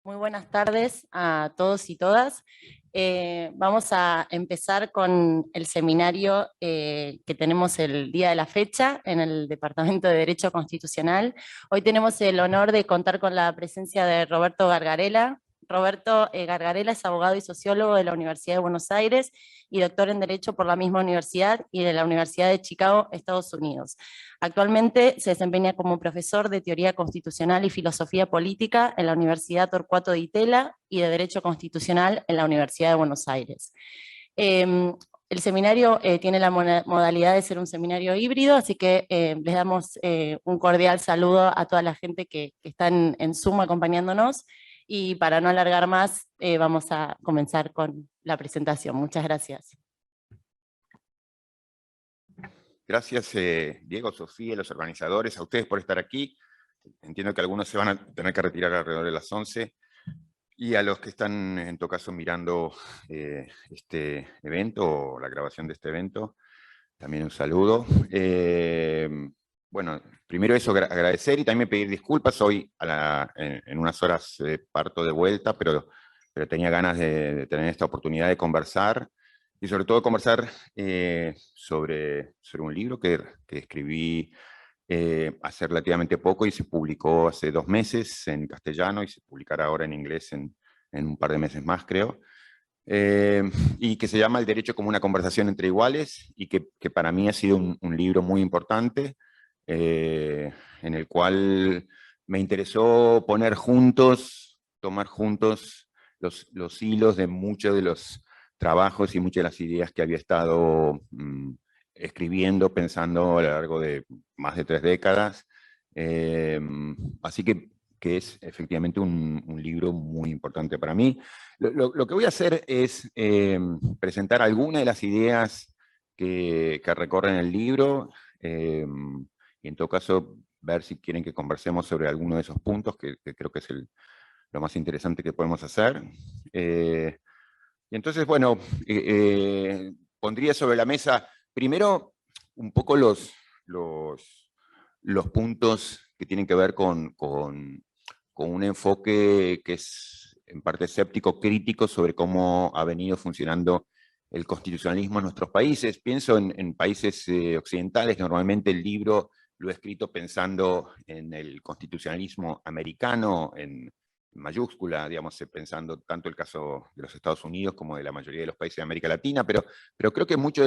Muy buenas tardes a todos y todas. Vamos a empezar con el seminario que tenemos el día de la fecha en el Departamento de Derecho Constitucional. Hoy tenemos el honor de contar con la presencia de Roberto Gargarella. Roberto Gargarella es abogado y sociólogo de la Universidad de Buenos Aires y doctor en Derecho por la misma universidad y de la Universidad de Chicago, Estados Unidos. Actualmente se desempeña como profesor de Teoría Constitucional y Filosofía Política en la Universidad Torcuato Di Tella y de Derecho Constitucional en la Universidad de Buenos Aires. El seminario tiene la modalidad de ser un seminario híbrido, así que les damos un cordial saludo a toda la gente que está en Zoom acompañándonos, y para no alargar más, vamos a comenzar con la presentación. Muchas gracias. Gracias, Diego, Sofía, los organizadores, a ustedes por estar aquí. Entiendo que algunos se van a tener que retirar alrededor de las 11. Y a los que están, en todo caso, mirando este evento o la grabación de este evento, también un saludo. Bueno, primero eso, agradecer y también pedir disculpas. Hoy en unas horas parto de vuelta, pero tenía ganas de tener esta oportunidad de conversar. Y sobre todo conversar sobre un libro que escribí hace relativamente poco y se publicó hace 2 meses en castellano y se publicará ahora en inglés en un par de meses más, creo. Y que se llama El Derecho como una conversación entre iguales, y que para mí ha sido un libro muy importante, en el cual me interesó tomar juntos los hilos de muchos de los trabajos y muchas de las ideas que había estado escribiendo, pensando a lo largo de más de 3 décadas. Así que es efectivamente un libro muy importante para mí. Lo que voy a hacer es presentar algunas de las ideas que recorren el libro, y en todo caso ver si quieren que conversemos sobre alguno de esos puntos, que creo que es lo más interesante que podemos hacer. Y entonces, bueno, pondría sobre la mesa primero un poco los puntos que tienen que ver con un enfoque que es en parte escéptico, crítico, sobre cómo ha venido funcionando el constitucionalismo en nuestros países. Pienso en países occidentales, que normalmente el libro lo he escrito pensando en el constitucionalismo americano, en mayúscula, digamos, pensando tanto el caso de los Estados Unidos como de la mayoría de los países de América Latina, pero creo que muchos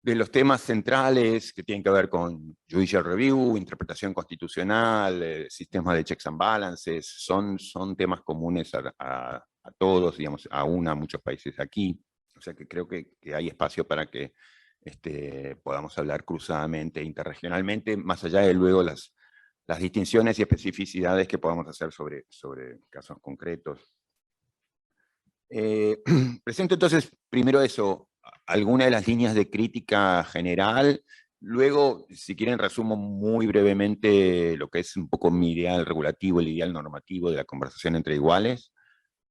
de los temas centrales que tienen que ver con judicial review, interpretación constitucional, sistema de checks and balances, son temas comunes a todos, digamos, aún a muchos países aquí. O sea que creo que hay espacio para que podamos hablar cruzadamente, interregionalmente, más allá de luego las distinciones y especificidades que podamos hacer sobre casos concretos. Presento entonces primero eso, algunas de las líneas de crítica general. Luego, si quieren, resumo muy brevemente lo que es un poco mi ideal regulativo, el ideal normativo de la conversación entre iguales.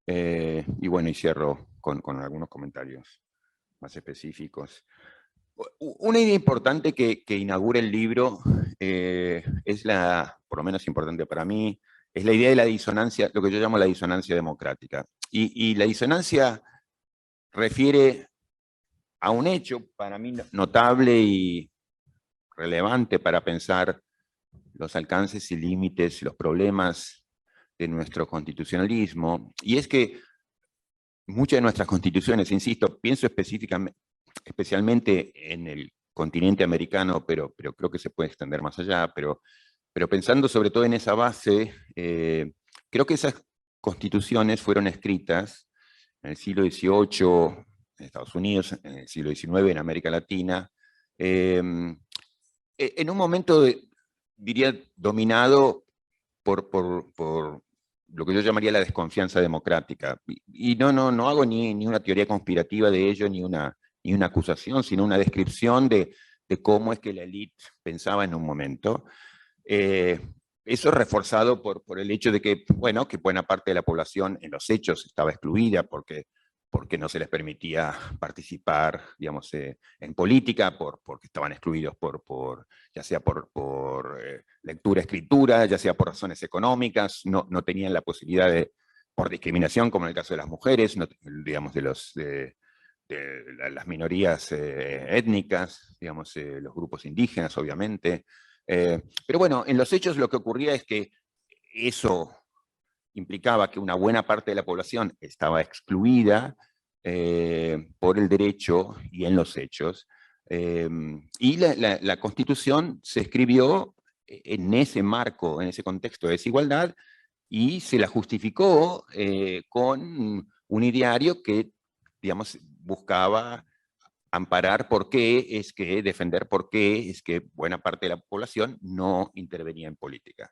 Y bueno, y cierro con algunos comentarios más específicos. Una idea importante que inaugura el libro es por lo menos importante para mí, es la idea de la disonancia, lo que yo llamo la disonancia democrática. Y la disonancia refiere a un hecho para mí notable y relevante para pensar los alcances y límites, los problemas de nuestro constitucionalismo, y es que muchas de nuestras constituciones, insisto, pienso especialmente en el continente americano, pero creo que se puede extender más allá, pero pensando sobre todo en esa base, creo que esas constituciones fueron escritas en el siglo XVIII en Estados Unidos, en el siglo XIX en América Latina, en un momento, diría, dominado por lo que yo llamaría la desconfianza democrática. Y no hago ni una teoría conspirativa de ello, ni una acusación, sino una descripción de cómo es que la élite pensaba en un momento. eso es reforzado por el hecho de que, bueno, que buena parte de la población en los hechos estaba excluida porque no se les permitía participar, digamos, en política, porque estaban excluidos ya sea por lectura, escritura, ya sea por razones económicas, no tenían la posibilidad por discriminación, como en el caso de las mujeres, digamos, de las minorías étnicas, digamos, los grupos indígenas, obviamente. Pero bueno, en los hechos lo que ocurría es que eso implicaba que una buena parte de la población estaba excluida por el derecho y en los hechos. Y la Constitución se escribió en ese marco, en ese contexto de desigualdad, y se la justificó con un ideario que, digamos, buscaba amparar defender por qué es que buena parte de la población no intervenía en política.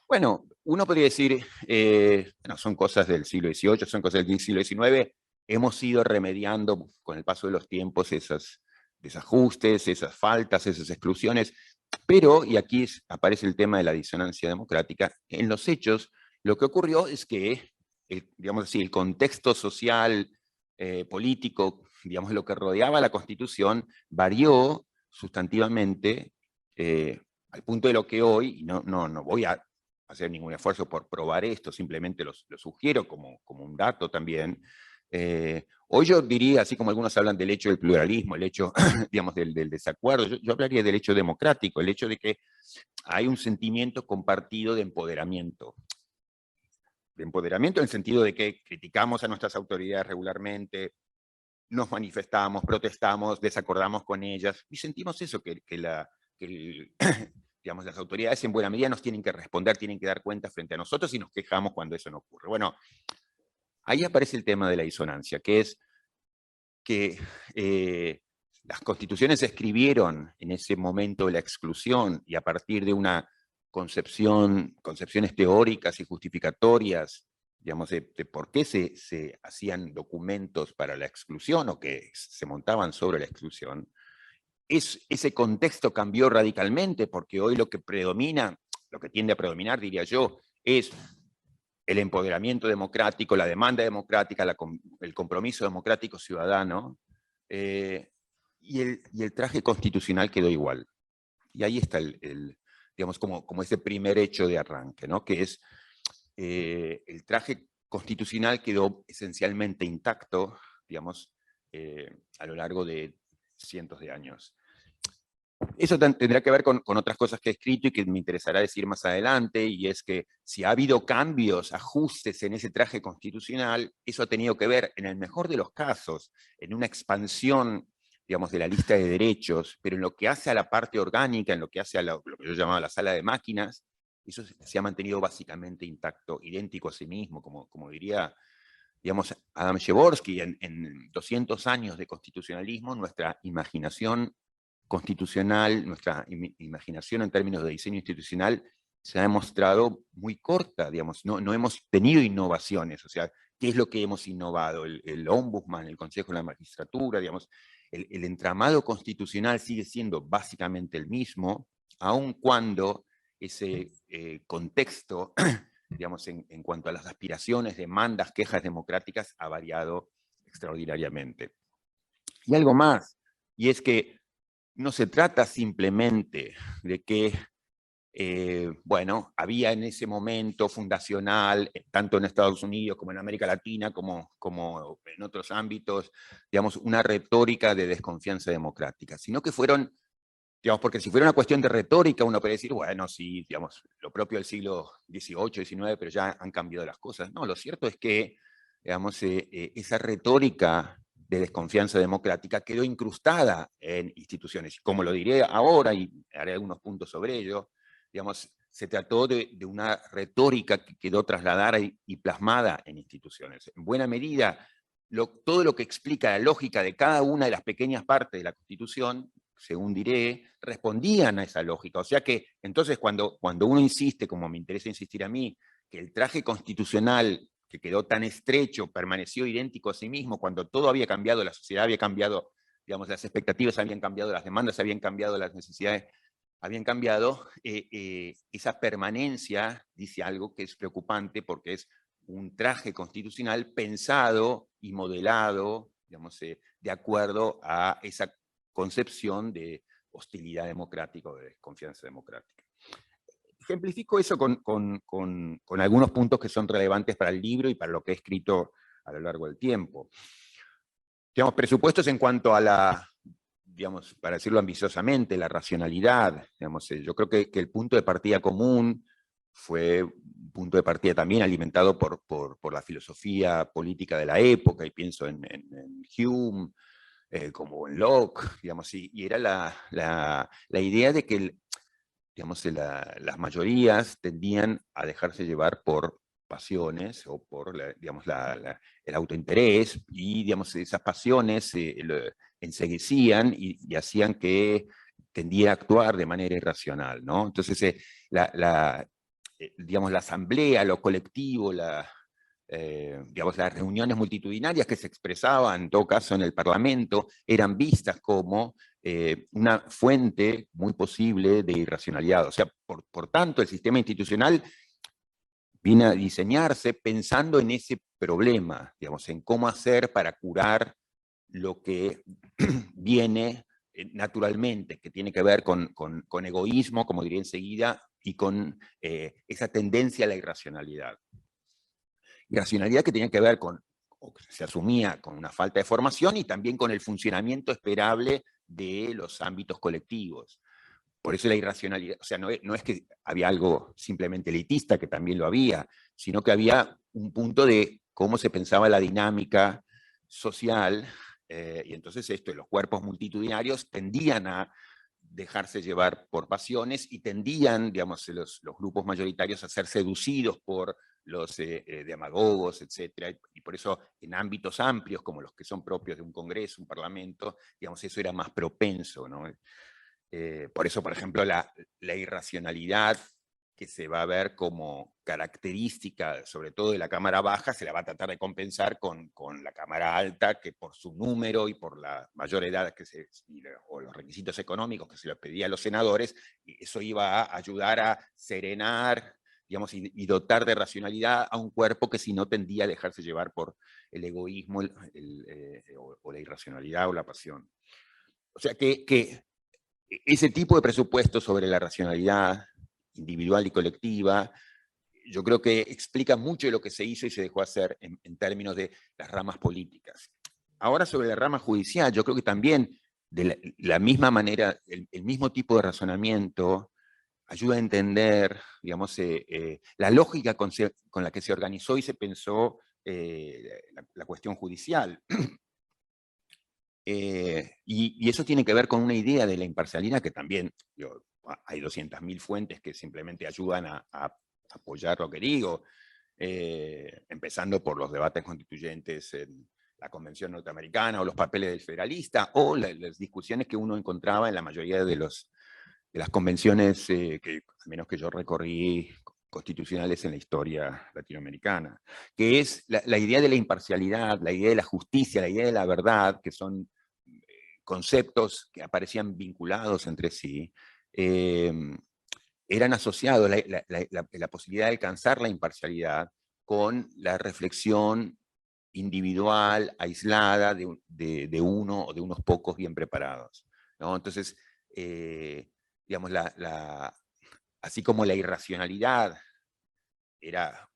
Bueno, uno podría decir, bueno, son cosas del siglo XVIII, son cosas del siglo XIX, hemos ido remediando con el paso de los tiempos esos desajustes, esas faltas, esas exclusiones, pero, y aquí aparece el tema de la disonancia democrática, en los hechos lo que ocurrió es que, digamos así, el contexto social, político, digamos, lo que rodeaba la Constitución, varió sustantivamente al punto de lo que hoy, y no voy a hacer ningún esfuerzo por probar esto, simplemente lo sugiero como un dato también. Hoy yo diría, así como algunos hablan del hecho del pluralismo, el hecho, digamos, del desacuerdo, yo hablaría del hecho democrático, el hecho de que hay un sentimiento compartido de empoderamiento. De empoderamiento en el sentido de que criticamos a nuestras autoridades regularmente, nos manifestamos, protestamos, desacordamos con ellas, y sentimos eso, digamos, las autoridades en buena medida nos tienen que responder, tienen que dar cuenta frente a nosotros y nos quejamos cuando eso no ocurre. Bueno, ahí aparece el tema de la disonancia, que es que las constituciones se escribieron en ese momento de la exclusión y a partir de una concepciones teóricas y justificatorias, digamos, de por qué se hacían documentos para la exclusión o que se montaban sobre la exclusión. Ese contexto cambió radicalmente porque hoy lo que predomina, lo que tiende a predominar, diría yo, es el empoderamiento democrático, la demanda democrática, el compromiso democrático ciudadano, y el traje constitucional quedó igual. Y ahí está digamos, como ese primer hecho de arranque, ¿no? Que es el traje constitucional quedó esencialmente intacto, digamos, a lo largo de cientos de años. Eso tendrá que ver con otras cosas que he escrito y que me interesará decir más adelante, y es que si ha habido cambios, ajustes en ese traje constitucional, eso ha tenido que ver, en el mejor de los casos, en una expansión, digamos, de la lista de derechos, pero en lo que hace a la parte orgánica, en lo que hace a lo que yo llamaba la sala de máquinas, eso se ha mantenido básicamente intacto, idéntico a sí mismo, como diría, digamos, Adam Przeworski, en 200 años de constitucionalismo, nuestra imaginación constitucional, nuestra imaginación en términos de diseño institucional se ha demostrado muy corta, digamos, no hemos tenido innovaciones, o sea, ¿qué es lo que hemos innovado? El ombudsman, el Consejo de la Magistratura, digamos, el entramado constitucional sigue siendo básicamente el mismo, aun cuando ese contexto, digamos, en cuanto a las aspiraciones, demandas, quejas democráticas, ha variado extraordinariamente. Y algo más, y es que no se trata simplemente de que, bueno, había en ese momento fundacional, tanto en Estados Unidos como en América Latina, como en otros ámbitos, digamos, una retórica de desconfianza democrática, sino que fueron, digamos, porque si fuera una cuestión de retórica, uno puede decir, bueno, sí, digamos, lo propio del siglo XVIII, XIX, pero ya han cambiado las cosas. No, lo cierto es que, digamos, esa retórica de desconfianza democrática quedó incrustada en instituciones. Como lo diré ahora, y haré algunos puntos sobre ello, digamos, se trató de una retórica que quedó trasladada y plasmada en instituciones. En buena medida, todo lo que explica la lógica de cada una de las pequeñas partes de la Constitución, según diré, respondían a esa lógica. O sea que, entonces, cuando uno insiste, como me interesa insistir a mí, que el traje constitucional que quedó tan estrecho, permaneció idéntico a sí mismo, cuando todo había cambiado, la sociedad había cambiado, digamos, las expectativas habían cambiado, las demandas habían cambiado, las necesidades habían cambiado, esa permanencia dice algo que es preocupante porque es un traje constitucional pensado y modelado, digamos, de acuerdo a esa concepción de hostilidad democrática o de desconfianza democrática. Ejemplifico eso con algunos puntos que son relevantes para el libro y para lo que he escrito a lo largo del tiempo. Digamos, presupuestos en cuanto a la, digamos, para decirlo ambiciosamente, la racionalidad. Digamos, yo creo que el punto de partida común fue un punto de partida también alimentado por la filosofía política de la época, y pienso en Hume, como en Locke, digamos, y era la idea de que digamos, las mayorías tendían a dejarse llevar por pasiones o por digamos, el autointerés, y digamos, esas pasiones enceguecían y hacían que tendía a actuar de manera irracional, ¿no? Entonces, digamos, la asamblea, lo colectivo, digamos, las reuniones multitudinarias que se expresaban, en todo caso en el Parlamento, eran vistas como una fuente muy posible de irracionalidad. O sea, por tanto, el sistema institucional viene a diseñarse pensando en ese problema, digamos, en cómo hacer para curar lo que viene naturalmente, que tiene que ver con egoísmo, como diría enseguida, y con esa tendencia a la irracionalidad. Irracionalidad que tenía que ver con, o que se asumía con una falta de formación y también con el funcionamiento esperable de los ámbitos colectivos. Por eso la irracionalidad, o sea, no es que había algo simplemente elitista, que también lo había, sino que había un punto de cómo se pensaba la dinámica social, y entonces los cuerpos multitudinarios tendían a dejarse llevar por pasiones y tendían, digamos, los grupos mayoritarios a ser seducidos por los demagogos, etc. Y por eso en ámbitos amplios, como los que son propios de un congreso, un parlamento, digamos, eso era más propenso, ¿no? Por eso, por ejemplo, la irracionalidad que se va a ver como característica, sobre todo de la cámara baja, se la va a tratar de compensar con la cámara alta, que por su número y por la mayor edad o los requisitos económicos que se les pedía a los senadores, eso iba a ayudar a serenar, digamos, y dotar de racionalidad a un cuerpo que si no tendía a dejarse llevar por el egoísmo o la irracionalidad o la pasión. O sea que ese tipo de presupuesto sobre la racionalidad individual y colectiva, yo creo que explica mucho de lo que se hizo y se dejó hacer en términos de las ramas políticas. Ahora, sobre la rama judicial, yo creo que también de la misma manera, el mismo tipo de razonamiento ayuda a entender, digamos, la lógica con la que se organizó y se pensó la cuestión judicial. Y eso tiene que ver con una idea de la imparcialidad que también, hay 200.000 fuentes que simplemente ayudan a apoyar lo que digo, empezando por los debates constituyentes en la Convención Norteamericana o los papeles del federalista, o las discusiones que uno encontraba en la mayoría de las convenciones que, al menos que yo recorrí, constitucionales en la historia latinoamericana, que es la idea de la imparcialidad, la idea de la justicia, la idea de la verdad, que son conceptos que aparecían vinculados entre sí, eran asociados, la posibilidad de alcanzar la imparcialidad con la reflexión individual, aislada, de uno o de unos pocos bien preparados, ¿no? Entonces, digamos, así como la irracionalidad era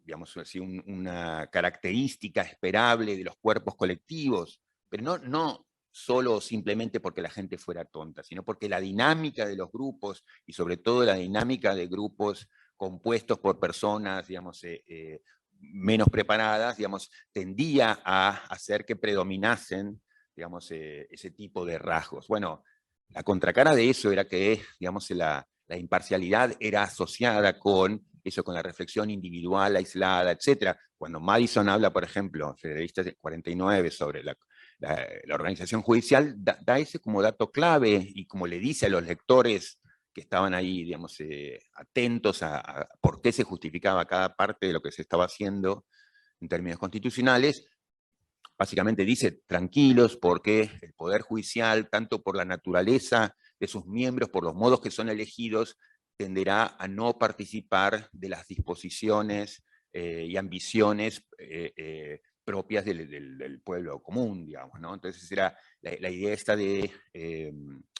digamos así, una característica esperable de los cuerpos colectivos, pero no solo simplemente porque la gente fuera tonta, sino porque la dinámica de los grupos, y sobre todo la dinámica de grupos compuestos por personas, digamos, menos preparadas, digamos, tendía a hacer que predominasen, digamos, ese tipo de rasgos. Bueno, la contracara de eso era que, digamos, la imparcialidad era asociada con eso, con la reflexión individual, aislada, etc. Cuando Madison habla, por ejemplo, Federalista 49, sobre la organización judicial, da ese como dato clave, y como le dice a los lectores que estaban ahí, digamos, atentos a por qué se justificaba cada parte de lo que se estaba haciendo en términos constitucionales, básicamente dice, tranquilos, porque el Poder Judicial, tanto por la naturaleza de sus miembros, por los modos que son elegidos, tenderá a no participar de las disposiciones y ambiciones propias del pueblo común, digamos, ¿no? Entonces era la idea esta de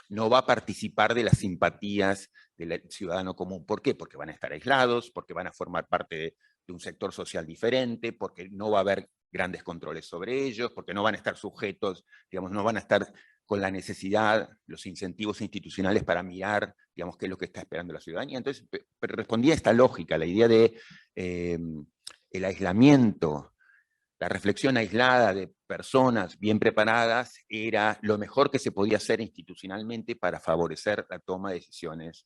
no va a participar de las simpatías del ciudadano común. ¿Por qué? Porque van a estar aislados, porque van a formar parte de un sector social diferente, porque no va a haber grandes controles sobre ellos, porque no van a estar sujetos, digamos, no van a estar con la necesidad, los incentivos institucionales para mirar, digamos, qué es lo que está esperando la ciudadanía. Entonces, respondía a esta lógica, la idea de el aislamiento, la reflexión aislada de personas bien preparadas era lo mejor que se podía hacer institucionalmente para favorecer la toma de decisiones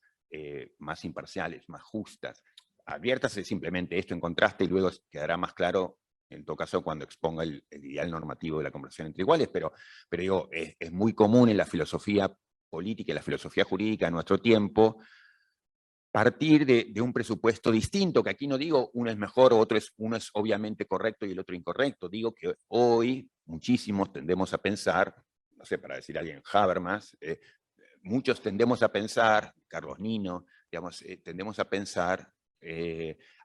más imparciales, más justas. Adviértase simplemente esto en contraste y luego quedará más claro, en todo caso, cuando exponga el ideal normativo de la conversación entre iguales, pero digo, es muy común en la filosofía política y la filosofía jurídica de nuestro tiempo partir de un presupuesto distinto, que aquí no digo uno es mejor o uno es obviamente correcto y el otro incorrecto, digo que hoy muchísimos tendemos a pensar, no sé, para decir a alguien, Habermas, muchos tendemos a pensar, Carlos Nino, digamos, tendemos a pensar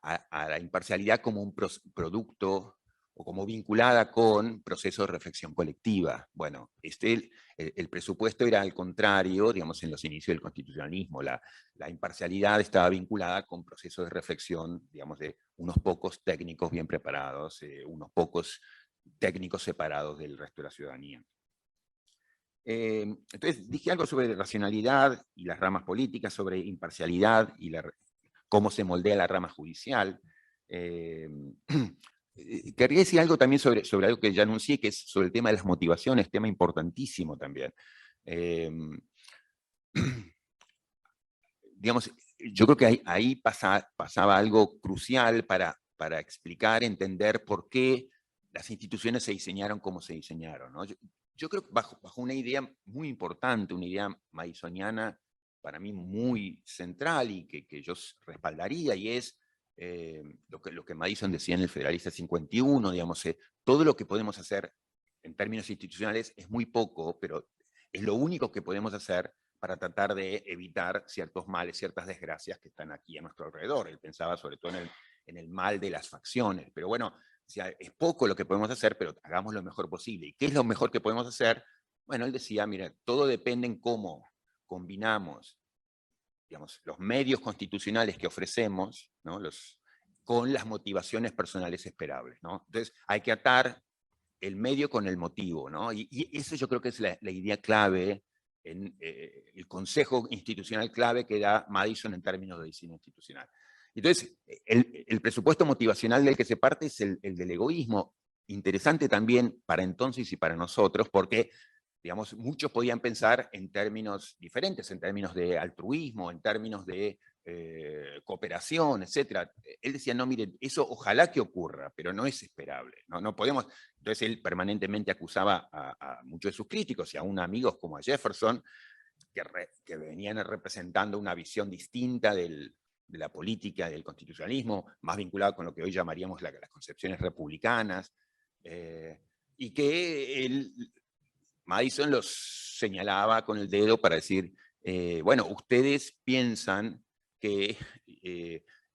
a la imparcialidad como un producto o como vinculada con procesos de reflexión colectiva. Bueno, el presupuesto era al contrario, digamos, en los inicios del constitucionalismo. La imparcialidad estaba vinculada con procesos de reflexión, digamos, de unos pocos técnicos bien preparados, unos pocos técnicos separados del resto de la ciudadanía. Entonces, dije algo sobre racionalidad y las ramas políticas, sobre imparcialidad y cómo se moldea la rama judicial. Querría decir algo también sobre algo que ya anuncié, que es sobre el tema de las motivaciones, tema importantísimo también. Digamos, yo creo que ahí pasaba algo crucial para explicar, entender por qué las instituciones se diseñaron como se diseñaron, ¿no? Yo creo que bajo una idea muy importante, una idea madisoniana para mí muy central y que yo respaldaría, y es lo que Madison decía en el Federalista 51, digamos, todo lo que podemos hacer en términos institucionales es muy poco, pero es lo único que podemos hacer para tratar de evitar ciertos males, ciertas desgracias que están aquí a nuestro alrededor. Él pensaba sobre todo en el mal de las facciones, pero bueno, o sea, es poco lo que podemos hacer, pero hagamos lo mejor posible. ¿Y qué es lo mejor que podemos hacer? Bueno, él decía, mira, todo depende en cómo combinamos, digamos, los medios constitucionales que ofrecemos, ¿no? Con las motivaciones personales esperables, ¿no? Entonces, hay que atar el medio con el motivo, ¿no? Y eso yo creo que es la idea clave, el consejo institucional clave que da Madison en términos de diseño institucional. Entonces, el presupuesto motivacional del que se parte es el del egoísmo, interesante también para entonces y para nosotros, porque, digamos, muchos podían pensar en términos diferentes, en términos de altruismo, en términos de cooperación, etc. Él decía, no, miren, eso ojalá que ocurra, pero no es esperable, no podemos. Entonces él permanentemente acusaba a muchos de sus críticos y aún amigos como a Jefferson, que venían representando una visión distinta de la política, del constitucionalismo, más vinculada con lo que hoy llamaríamos las concepciones republicanas, y que Madison los señalaba con el dedo para decir, bueno, ustedes piensan que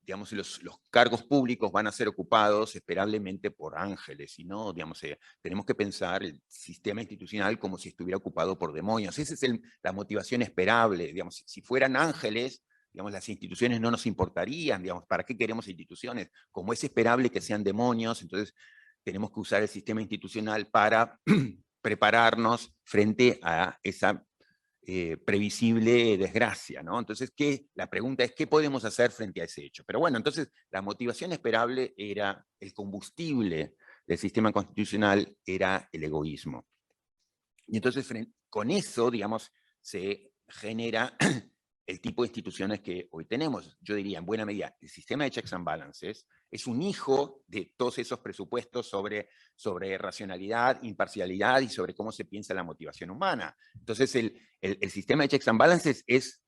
digamos, los cargos públicos van a ser ocupados esperablemente por ángeles, y no, digamos, tenemos que pensar el sistema institucional como si estuviera ocupado por demonios. Esa es la motivación esperable, digamos, si fueran ángeles, digamos, las instituciones no nos importarían, digamos, ¿para qué queremos instituciones? Como es esperable que sean demonios, entonces tenemos que usar el sistema institucional para prepararnos frente a esa previsible desgracia, ¿no? Entonces, la pregunta es, ¿qué podemos hacer frente a ese hecho? Pero bueno, entonces, la motivación esperable era el combustible del sistema constitucional, era el egoísmo. Y entonces, con eso, digamos, se genera el tipo de instituciones que hoy tenemos. Yo diría, en buena medida, el sistema de checks and balances es un hijo de todos esos presupuestos sobre racionalidad, imparcialidad y sobre cómo se piensa la motivación humana. Entonces, el sistema de checks and balances es,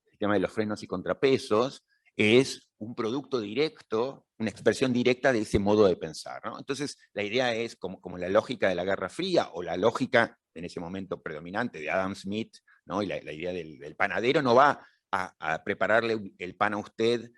el sistema de los frenos y contrapesos, es un producto directo, una expresión directa de ese modo de pensar, ¿no? Entonces, la idea es como la lógica de la Guerra Fría o la lógica en ese momento predominante de Adam Smith, ¿no? Y la idea del panadero no va a prepararle el pan a usted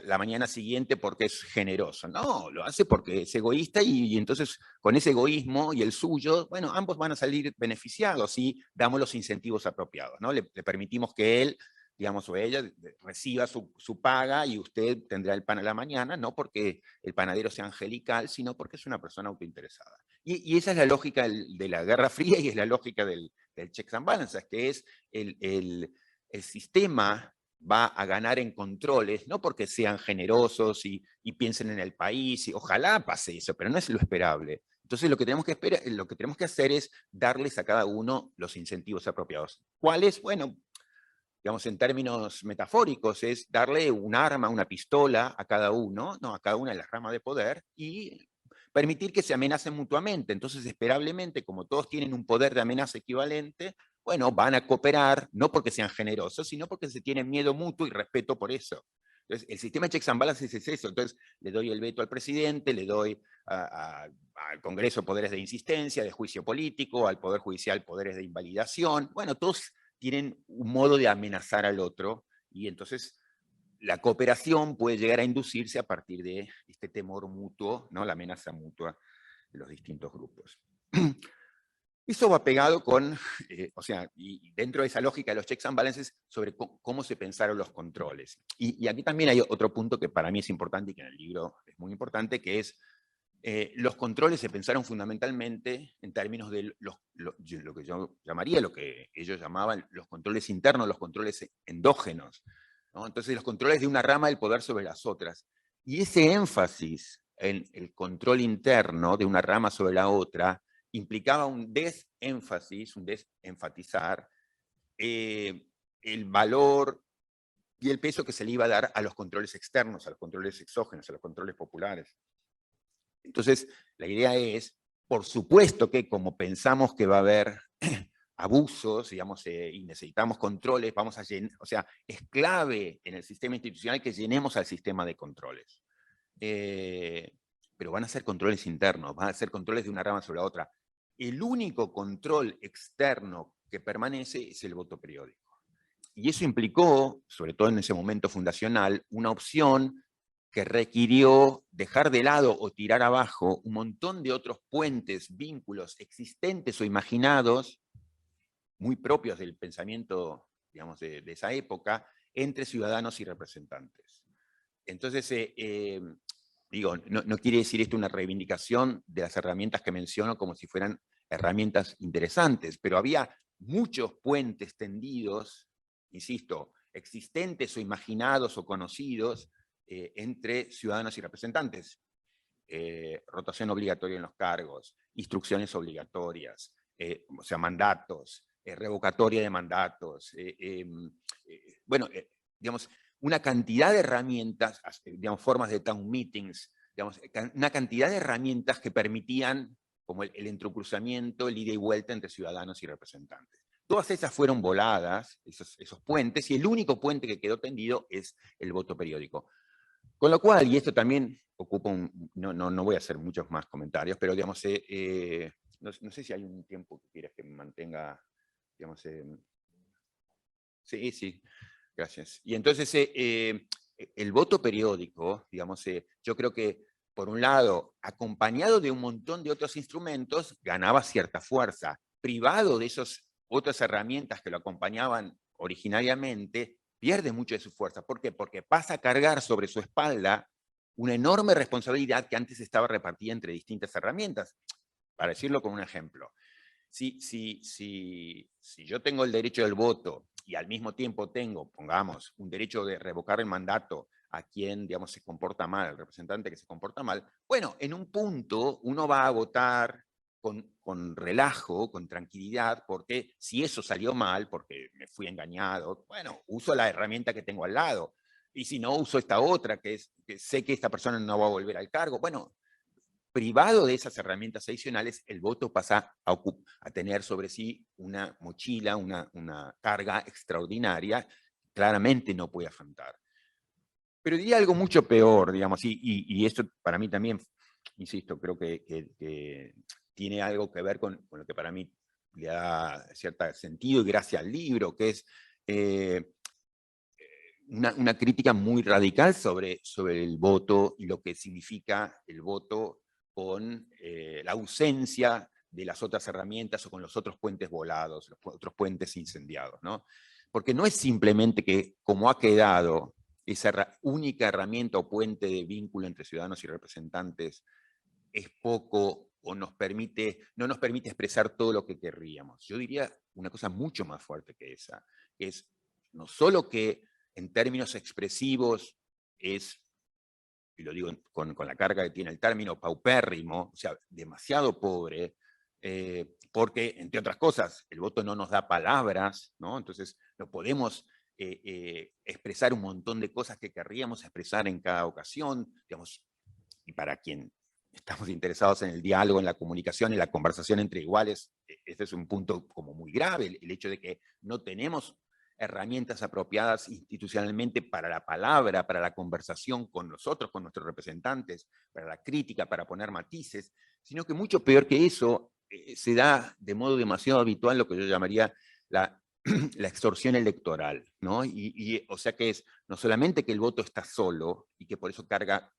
la mañana siguiente porque es generoso. No, lo hace porque es egoísta y entonces con ese egoísmo y el suyo, bueno, ambos van a salir beneficiados si damos los incentivos apropiados, ¿no? Le permitimos que él, digamos, o ella reciba su paga y usted tendrá el pan a la mañana, no porque el panadero sea angelical, sino porque es una persona autointeresada. Y esa es la lógica de la Guerra Fría y es la lógica del checks and balances, que es el sistema va a ganar en controles, no porque sean generosos y piensen en el país, y ojalá pase eso, pero no es lo esperable. Entonces lo que tenemos que hacer es darles a cada uno los incentivos apropiados. ¿Cuáles? Bueno, digamos en términos metafóricos, es darle un arma, una pistola a cada uno, no, a cada una de las ramas de poder, y permitir que se amenacen mutuamente. Entonces, esperablemente, como todos tienen un poder de amenaza equivalente, bueno, van a cooperar, no porque sean generosos, sino porque se tienen miedo mutuo y respeto por eso. Entonces, el sistema de checks and balances es eso. Entonces, le doy el veto al presidente, le doy al Congreso poderes de insistencia, de juicio político, al Poder Judicial poderes de invalidación. Bueno, todos tienen un modo de amenazar al otro y entonces la cooperación puede llegar a inducirse a partir de este temor mutuo, ¿no? La amenaza mutua de los distintos grupos. Eso va pegado con, o sea, y dentro de esa lógica de los checks and balances, sobre cómo se pensaron los controles. Y aquí también hay otro punto que para mí es importante y que en el libro es muy importante, que es los controles se pensaron fundamentalmente en términos de lo que yo llamaría, lo que ellos llamaban los controles internos, los controles endógenos, ¿no? Entonces los controles de una rama del poder sobre las otras. Y ese énfasis en el control interno de una rama sobre la otra implicaba un desénfasis, un desenfatizar el valor y el peso que se le iba a dar a los controles externos, a los controles exógenos, a los controles populares. Entonces, la idea es, por supuesto que como pensamos que va a haber abusos, digamos, y necesitamos controles, vamos a llenar, o sea, es clave en el sistema institucional que llenemos al sistema de controles. Pero van a ser controles internos, van a ser controles de una rama sobre la otra. El único control externo que permanece es el voto periódico. Y eso implicó, sobre todo en ese momento fundacional, una opción que requirió dejar de lado o tirar abajo un montón de otros puentes, vínculos existentes o imaginados, muy propios del pensamiento, digamos, de esa época, entre ciudadanos y representantes. Entonces, digo, no quiere decir esto una reivindicación de las herramientas que menciono como si fueran herramientas interesantes, pero había muchos puentes tendidos, insisto, existentes o imaginados o conocidos, entre ciudadanos y representantes. Rotación obligatoria en los cargos, instrucciones obligatorias, o sea, mandatos, revocatoria de mandatos, bueno, digamos, una cantidad de herramientas, digamos, formas de town meetings, digamos, una cantidad de herramientas que permitían como el entrecruzamiento, el ida y vuelta entre ciudadanos y representantes. Todas esas fueron voladas, esos puentes, y el único puente que quedó tendido es el voto periódico. Con lo cual, y esto también ocupa no voy a hacer muchos más comentarios, pero digamos, no sé si hay un tiempo que quieras que me mantenga, digamos, sí, gracias. Y entonces, el voto periódico, digamos, yo creo que, por un lado, acompañado de un montón de otros instrumentos, ganaba cierta fuerza. Privado de esas otras herramientas que lo acompañaban originariamente, pierde mucho de su fuerza. ¿Por qué? Porque pasa a cargar sobre su espalda una enorme responsabilidad que antes estaba repartida entre distintas herramientas. Para decirlo con un ejemplo, si yo tengo el derecho del voto y al mismo tiempo tengo, pongamos, un derecho de revocar el mandato a quien, digamos, se comporta mal, al representante que se comporta mal, bueno, en un punto uno va a votar con relajo, con tranquilidad, porque si eso salió mal, porque me fui engañado, bueno, uso la herramienta que tengo al lado. Y si no, uso esta otra, que sé que esta persona no va a volver al cargo. Bueno, privado de esas herramientas adicionales, el voto pasa a tener sobre sí una mochila, una carga extraordinaria, claramente no puede afrontar. Pero diría algo mucho peor, digamos, y esto para mí también, insisto, creo que tiene algo que ver con lo que para mí le da cierto sentido y gracia al libro, que es una crítica muy radical sobre el voto y lo que significa el voto con la ausencia de las otras herramientas o con los otros puentes volados, los otros puentes incendiados, ¿no? Porque no es simplemente que, como ha quedado esa única herramienta o puente de vínculo entre ciudadanos y representantes, es poco o no nos permite expresar todo lo que querríamos. Yo diría una cosa mucho más fuerte que esa, que es no solo que en términos expresivos es, y lo digo con la carga que tiene el término, paupérrimo, o sea, demasiado pobre, porque, entre otras cosas, el voto no nos da palabras, ¿no? Entonces no podemos expresar un montón de cosas que querríamos expresar en cada ocasión, digamos, y para quien estamos interesados en el diálogo, en la comunicación, en la conversación entre iguales, este es un punto como muy grave, el hecho de que no tenemos herramientas apropiadas institucionalmente para la palabra, para la conversación con nosotros, con nuestros representantes, para la crítica, para poner matices, sino que mucho peor que eso, se da de modo demasiado habitual lo que yo llamaría la extorsión electoral, ¿no? O sea que es no solamente que el voto está solo y que por eso carga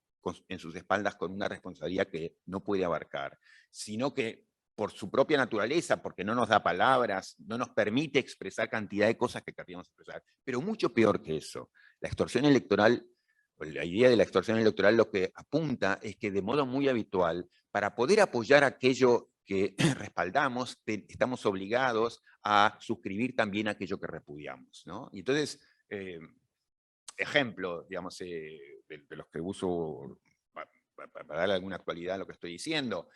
en sus espaldas con una responsabilidad que no puede abarcar, sino que por su propia naturaleza, porque no nos da palabras, no nos permite expresar cantidad de cosas que querríamos expresar. Pero mucho peor que eso, la extorsión electoral, la idea de la extorsión electoral lo que apunta es que de modo muy habitual, para poder apoyar aquello que respaldamos, estamos obligados a suscribir también aquello que repudiamos, ¿no? Y entonces, ejemplo, digamos, de los que uso para darle alguna actualidad a lo que estoy diciendo,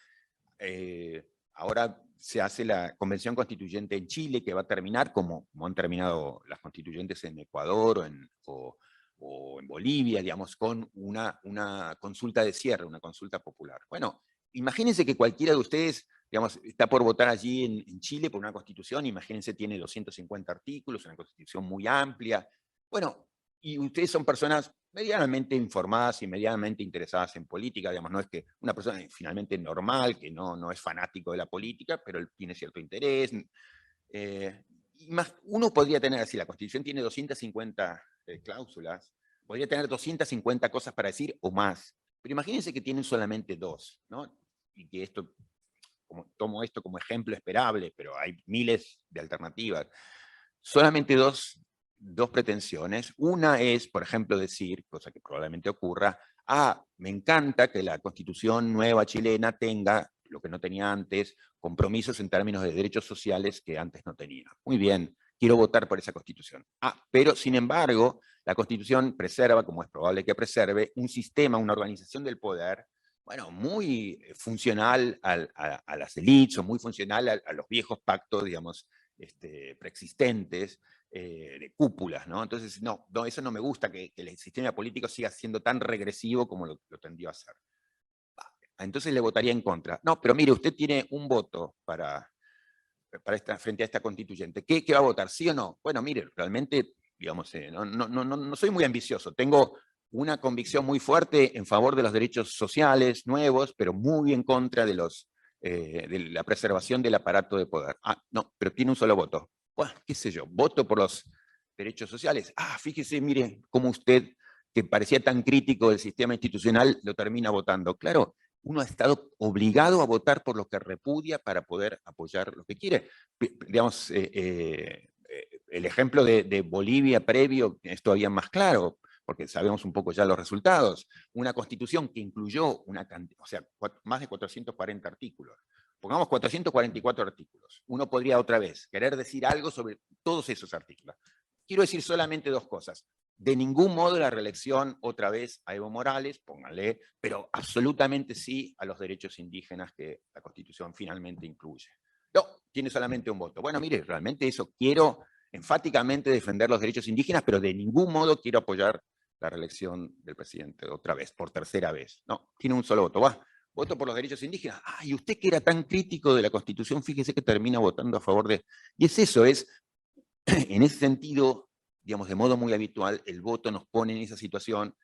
ahora se hace la convención constituyente en Chile, que va a terminar como han terminado las constituyentes en Ecuador o en Bolivia, digamos, con una consulta de cierre, una consulta popular. Bueno, imagínense que cualquiera de ustedes, digamos, está por votar allí en Chile por una constitución, imagínense tiene 250 artículos, una constitución muy amplia. Bueno, y ustedes son personas medianamente informadas y medianamente interesadas en política, digamos, no es que una persona finalmente normal, que no es fanático de la política, pero él tiene cierto interés. Y más, uno podría tener, si la Constitución tiene 250 cláusulas, podría tener 250 cosas para decir o más, pero imagínense que tienen solamente 2, ¿no? Y que esto, tomo esto como ejemplo esperable, pero hay miles de alternativas. Solamente dos pretensiones. Una es, por ejemplo, decir, cosa que probablemente ocurra, me encanta que la Constitución nueva chilena tenga, lo que no tenía antes, compromisos en términos de derechos sociales que antes no tenía. Muy bien, quiero votar por esa Constitución. Pero sin embargo, la Constitución preserva, como es probable que preserve, un sistema, una organización del poder, bueno, muy funcional a las élites, o muy funcional a los viejos pactos, digamos, preexistentes, de cúpulas, ¿no? Entonces, no, eso no me gusta, que el sistema político siga siendo tan regresivo como lo tendió a ser. Entonces le votaría en contra. No, pero mire, usted tiene un voto frente a esta constituyente. ¿Qué va a votar? ¿Sí o no? Bueno, mire, realmente, digamos, no soy muy ambicioso. Tengo una convicción muy fuerte en favor de los derechos sociales nuevos, pero muy en contra de la preservación del aparato de poder. No, pero tiene un solo voto. Bueno, qué sé yo, voto por los derechos sociales. Fíjese, mire, cómo usted, que parecía tan crítico del sistema institucional, lo termina votando. Claro, uno ha estado obligado a votar por lo que repudia para poder apoyar lo que quiere. Digamos, el ejemplo de Bolivia previo es todavía más claro, porque sabemos un poco ya los resultados. Una constitución que incluyó una cantidad, o sea, más de 440 artículos. Pongamos 444 artículos. Uno podría otra vez querer decir algo sobre todos esos artículos. Quiero decir solamente dos cosas. De ningún modo la reelección otra vez a Evo Morales, pónganle, pero absolutamente sí a los derechos indígenas que la Constitución finalmente incluye. No, tiene solamente un voto. Bueno, mire, realmente eso, quiero enfáticamente defender los derechos indígenas, pero de ningún modo quiero apoyar la reelección del presidente otra vez, por tercera vez. No, tiene un solo voto. Voto por los derechos indígenas. Y usted que era tan crítico de la Constitución, fíjese que termina votando a favor de... Y es eso, en ese sentido, digamos, de modo muy habitual, el voto nos pone en esa situación,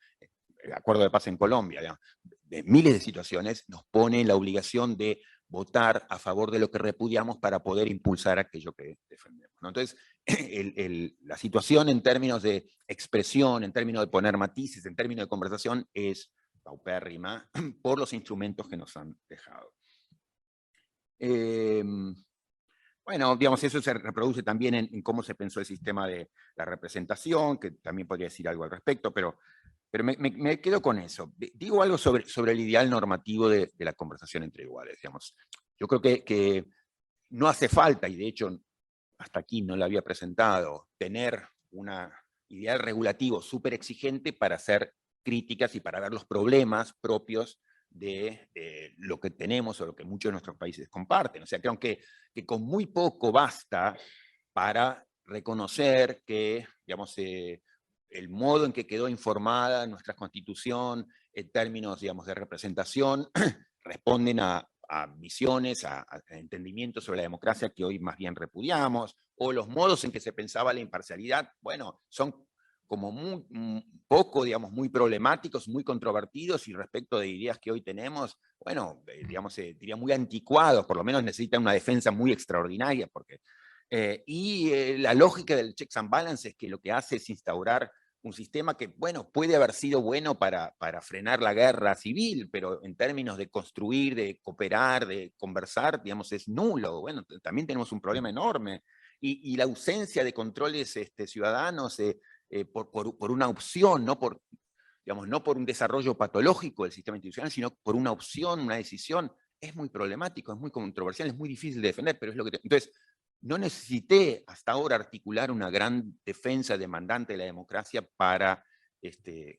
el acuerdo de paz en Colombia, digamos, de miles de situaciones, nos pone en la obligación de votar a favor de lo que repudiamos para poder impulsar aquello que defendemos, ¿no? Entonces, la situación en términos de expresión, en términos de poner matices, en términos de conversación, es paupérrima por los instrumentos que nos han dejado. Bueno, digamos, eso se reproduce también en cómo se pensó el sistema de la representación, que también podría decir algo al respecto, pero me quedo con eso. Digo algo sobre el ideal normativo de la conversación entre iguales, digamos. Yo creo que no hace falta, y de hecho hasta aquí no lo había presentado, tener un ideal regulativo súper exigente para hacer críticas y para ver los problemas propios de lo que tenemos o lo que muchos de nuestros países comparten. O sea, creo que con muy poco basta para reconocer que, digamos, el modo en que quedó informada nuestra Constitución en términos, digamos, de representación responden a visiones, a entendimientos sobre la democracia que hoy más bien repudiamos, o los modos en que se pensaba la imparcialidad, bueno, son como muy poco, digamos, muy problemáticos, muy controvertidos, y respecto de ideas que hoy tenemos, bueno, digamos, diría muy anticuados, por lo menos necesitan una defensa muy extraordinaria, porque la lógica del checks and balances, que lo que hace es instaurar un sistema que, bueno, puede haber sido bueno para frenar la guerra civil, pero en términos de construir, de cooperar, de conversar, digamos, es nulo. Bueno, también tenemos un problema enorme. Y la ausencia de controles ciudadanos por una opción, no por, digamos, no por un desarrollo patológico del sistema institucional, sino por una opción, una decisión, es muy problemático, es muy controversial, es muy difícil de defender, pero es lo que... Entonces, no necesité hasta ahora articular una gran defensa demandante de la democracia para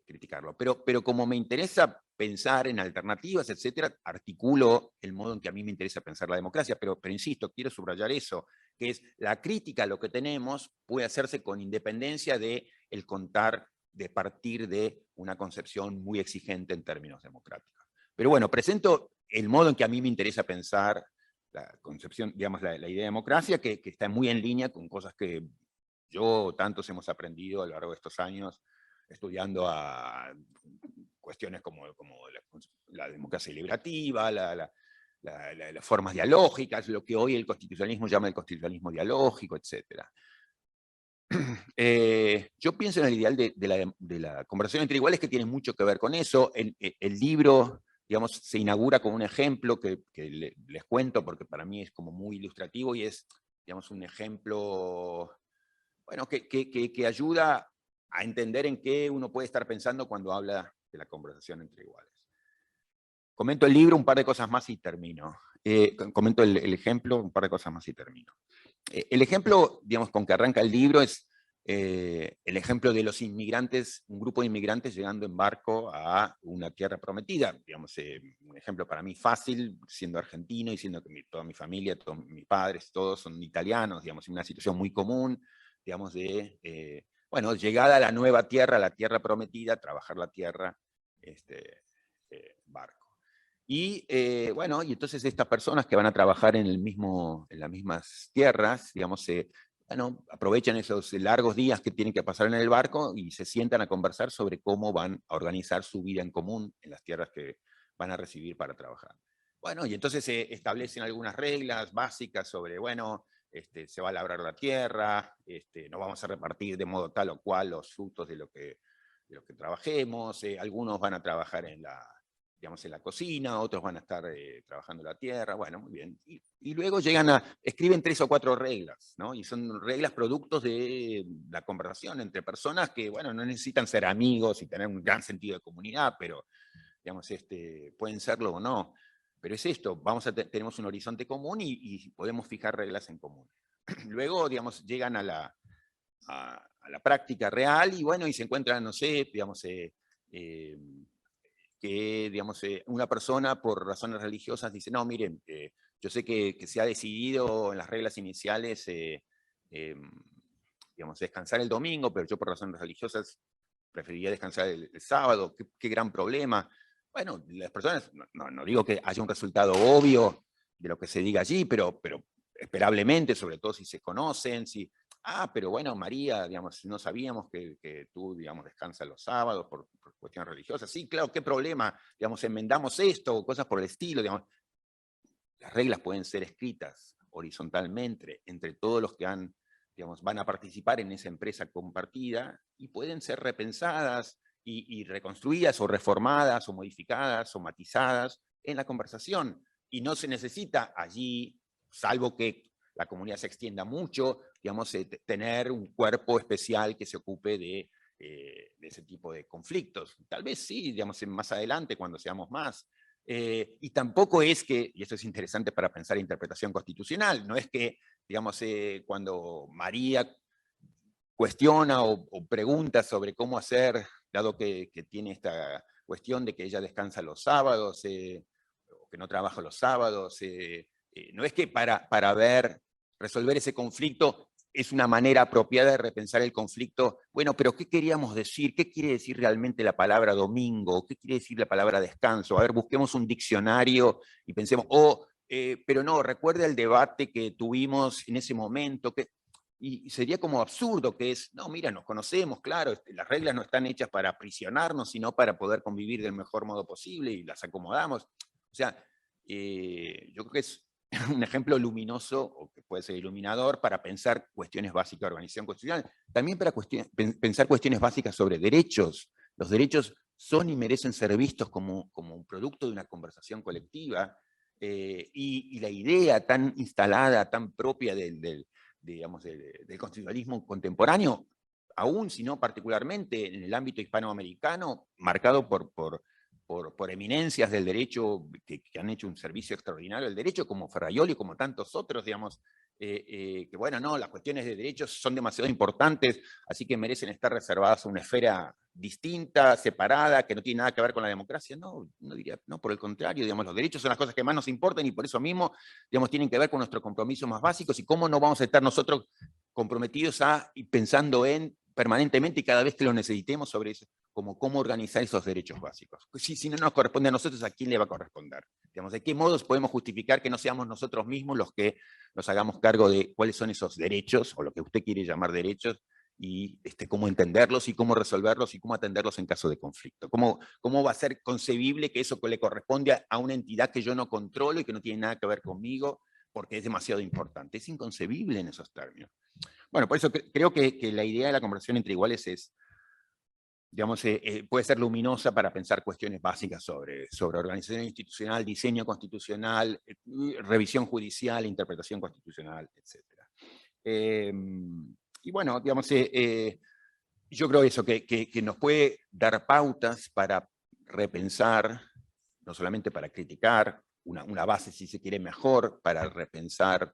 criticarlo. Pero como me interesa pensar en alternativas, etcétera, articulo el modo en que a mí me interesa pensar la democracia, pero insisto, quiero subrayar eso, que es la crítica a lo que tenemos puede hacerse con independencia de el contar, de partir de una concepción muy exigente en términos democráticos. Pero bueno, presento el modo en que a mí me interesa pensar la concepción, digamos, la idea de democracia, que está muy en línea con cosas que yo tantos hemos aprendido a lo largo de estos años, estudiando a cuestiones como la democracia deliberativa, las formas dialógicas, lo que hoy el constitucionalismo llama el constitucionalismo dialógico, etc. Yo pienso en el ideal de la conversación entre iguales, que tiene mucho que ver con eso. El libro, digamos, se inaugura con un ejemplo que les cuento porque para mí es como muy ilustrativo, y es, digamos, un ejemplo, bueno, que ayuda a entender en qué uno puede estar pensando cuando habla de la conversación entre iguales. Comento el libro, un par de cosas más y termino. Comento el ejemplo, un par de cosas más y termino. El ejemplo, digamos, con que arranca el libro es el ejemplo de los inmigrantes, un grupo de inmigrantes llegando en barco a una tierra prometida. Digamos, un ejemplo para mí fácil, siendo argentino y siendo que toda mi familia, todos mis padres, todos son italianos, digamos, en una situación muy común, digamos, de, bueno, llegada a la nueva tierra, a la tierra prometida, trabajar la tierra, barco. Y bueno, y entonces estas personas que van a trabajar en las mismas tierras, digamos, bueno, aprovechan esos largos días que tienen que pasar en el barco y se sientan a conversar sobre cómo van a organizar su vida en común en las tierras que van a recibir para trabajar. Bueno, y entonces se establecen algunas reglas básicas sobre, bueno, se va a labrar la tierra, no vamos a repartir de modo tal o cual los frutos de lo que trabajemos, algunos van a trabajar digamos, en la cocina, otros van a estar trabajando la tierra, bueno, muy bien. Y luego escriben 3 o 4 reglas, ¿no? Y son reglas productos de la conversación entre personas que, bueno, no necesitan ser amigos y tener un gran sentido de comunidad, pero, digamos, pueden serlo o no. Pero es esto, tenemos un horizonte común y podemos fijar reglas en común. Luego, digamos, llegan a la práctica real y, bueno, y se encuentran, no sé, digamos, que, digamos, una persona por razones religiosas dice, no, miren, yo sé que se ha decidido en las reglas iniciales, digamos, descansar el domingo, pero yo por razones religiosas preferiría descansar el sábado, qué gran problema. Bueno, las personas, no digo que haya un resultado obvio de lo que se diga allí, pero esperablemente, sobre todo si se conocen, pero bueno, María, digamos, no sabíamos que tú, digamos, descansas los sábados por cuestiones religiosas. Sí, claro, qué problema, digamos, enmendamos esto, o cosas por el estilo, digamos. las reglas pueden ser escritas horizontalmente entre todos los que van a participar en esa empresa compartida y pueden ser repensadas y reconstruidas o reformadas o modificadas o matizadas en la conversación. Y no se necesita allí, salvo que la comunidad se extienda mucho, tener un cuerpo especial que se ocupe de ese tipo de conflictos. Tal vez sí, más adelante, cuando seamos más. Y tampoco es que, y esto es interesante para pensar interpretación constitucional, no es que, cuando María cuestiona o pregunta sobre cómo hacer, dado que tiene esta cuestión de que ella descansa los sábados, o que no trabaja los sábados, no es que para resolver ese conflicto es una manera apropiada de repensar el conflicto. Bueno, pero ¿qué queríamos decir? ¿Qué quiere decir realmente la palabra domingo? ¿Qué quiere decir la palabra descanso? A ver, busquemos un diccionario y pensemos, pero no, recuerda el debate que tuvimos en ese momento, y sería como absurdo que es, no, mira, nos conocemos, claro, las reglas no están hechas para aprisionarnos, sino para poder convivir del mejor modo posible y las acomodamos. O sea, yo creo que es un ejemplo luminoso, o que puede ser iluminador, para pensar cuestiones básicas de organización constitucional. También para pensar cuestiones básicas sobre derechos. Los derechos son y merecen ser vistos como un producto de una conversación colectiva, y la idea tan instalada, tan propia del constitucionalismo contemporáneo, aún si no particularmente en el ámbito hispanoamericano, marcado por eminencias del derecho que han hecho un servicio extraordinario del derecho, como Ferraioli, como tantos otros, que bueno, no, las cuestiones de derechos son demasiado importantes, así que merecen estar reservadas a una esfera distinta, separada, que no tiene nada que ver con la democracia. No, no diría, no, por el contrario, los derechos son las cosas que más nos importan y por eso mismo, tienen que ver con nuestros compromisos más básicos y cómo no vamos a estar nosotros comprometidos y pensando en permanentemente y cada vez que lo necesitemos sobre eso, como cómo organizar esos derechos básicos. Si no nos corresponde a nosotros, ¿a quién le va a corresponder? ¿De qué modos podemos justificar que no seamos nosotros mismos los que nos hagamos cargo de cuáles son esos derechos, o lo que usted quiere llamar derechos, y cómo entenderlos y cómo resolverlos y cómo atenderlos en caso de conflicto? ¿Cómo va a ser concebible que eso le corresponde a una entidad que yo no controlo y que no tiene nada que ver conmigo porque es demasiado importante? Es inconcebible en esos términos. Bueno, por eso creo que la idea de la conversación entre iguales es, puede ser luminosa para pensar cuestiones básicas sobre organización institucional, diseño constitucional, revisión judicial, interpretación constitucional, etc. Y bueno, yo creo eso, que nos puede dar pautas para repensar, no solamente para criticar, una base, si se quiere, mejor, para repensar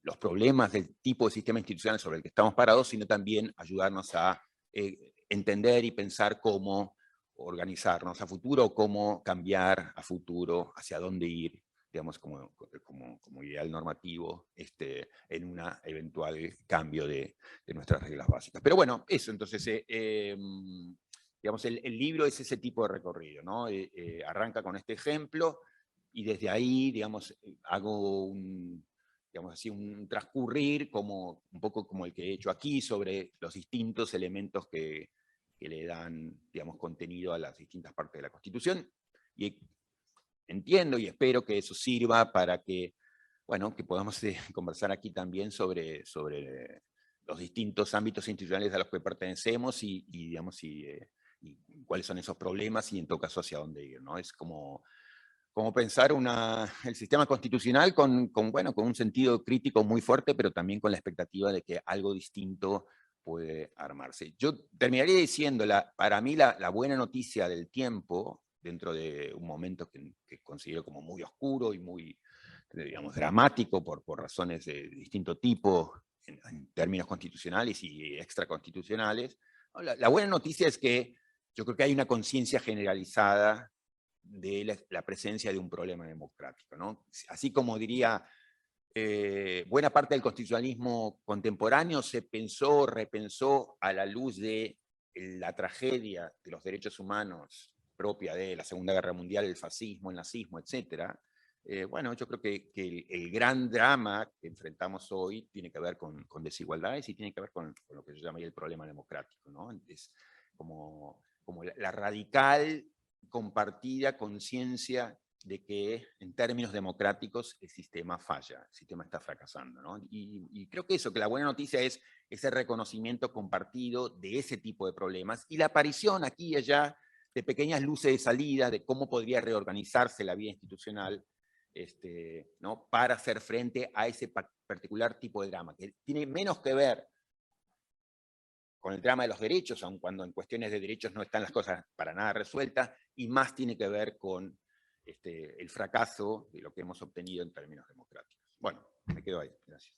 los problemas del tipo de sistema institucional sobre el que estamos parados, sino también ayudarnos a entender y pensar cómo organizarnos a futuro, cómo cambiar a futuro, hacia dónde ir, como ideal normativo, en un eventual cambio de nuestras reglas básicas. Pero bueno, eso, entonces, el libro es ese tipo de recorrido, ¿no? Arranca con este ejemplo, y desde ahí, hago un transcurrir un poco como el que he hecho aquí, sobre los distintos elementos que le dan, contenido a las distintas partes de la Constitución, y entiendo y espero que eso sirva para que, bueno, que podamos conversar aquí también sobre los distintos ámbitos institucionales a los que pertenecemos y cuáles son esos problemas y en todo caso hacia dónde ir, ¿no? Es como pensar el sistema constitucional con un sentido crítico muy fuerte, pero también con la expectativa de que algo distinto puede armarse. Yo terminaría diciendo, para mí la buena noticia del tiempo, dentro de un momento que considero como muy oscuro y muy, dramático por razones de distinto tipo, en términos constitucionales y extraconstitucionales, la buena noticia es que yo creo que hay una conciencia generalizada de la presencia de un problema democrático, ¿no? Así como diría, buena parte del constitucionalismo contemporáneo se pensó, repensó a la luz de la tragedia de los derechos humanos propia de la Segunda Guerra Mundial, el fascismo, el nazismo, etc. Bueno, yo creo que el gran drama que enfrentamos hoy tiene que ver con desigualdades y tiene que ver con lo que yo llamaría el problema democrático, ¿no? Es como la radical compartida conciencia de que en términos democráticos el sistema falla, el sistema está fracasando, ¿no? Y creo que eso, que la buena noticia es ese reconocimiento compartido de ese tipo de problemas y la aparición aquí y allá de pequeñas luces de salida de cómo podría reorganizarse la vida institucional, ¿no? Para hacer frente a ese particular tipo de drama, que tiene menos que ver con el drama de los derechos, aun cuando en cuestiones de derechos no están las cosas para nada resueltas, y más tiene que ver con el fracaso de lo que hemos obtenido en términos democráticos. Bueno, me quedo ahí. Gracias.